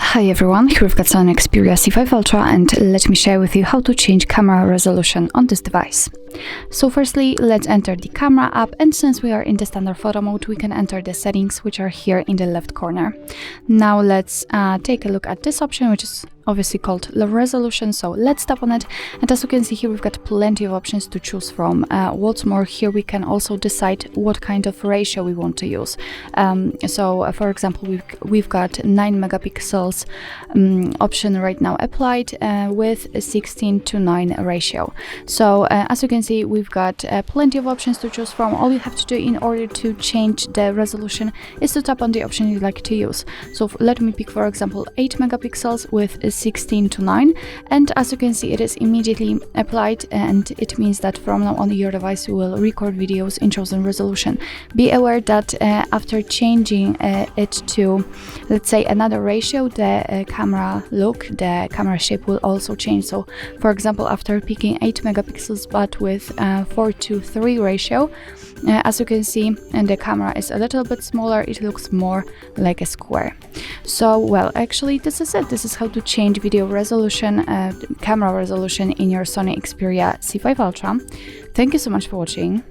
Hi everyone, here we've got SONY Xperia C5 Ultra, and let me share with you how to change camera resolution on this device. So firstly, let's enter the camera app, and since we are in the standard photo mode, we can enter the settings, which are here in the left corner. Now let's take a look at this option, which is obviously called low resolution. So let's tap on it, and as you can see here, we've got plenty of options to choose from. What's more, here we can also decide what kind of ratio we want to use. For example, we've got 9 megapixels option right now applied with a 16:9 ratio. So as you can see, we've got plenty of options to choose from. All you have to do in order to change the resolution is to tap on the option you'd like to use. So let me pick, for example, 8 megapixels with a 16:9, and as you can see, it is immediately applied, and it means that from now on your device will record videos in chosen resolution. Be aware that after changing it to, let's say, another ratio, the camera look, the camera shape will also change. So for example, after picking 8 megapixels but with 4:3 ratio, as you can see, and the camera is a little bit smaller, it looks more like a square. So well, actually this is it. This is how to change video resolution, camera resolution in your SONY Xperia C5 Ultra. Thank you so much for watching.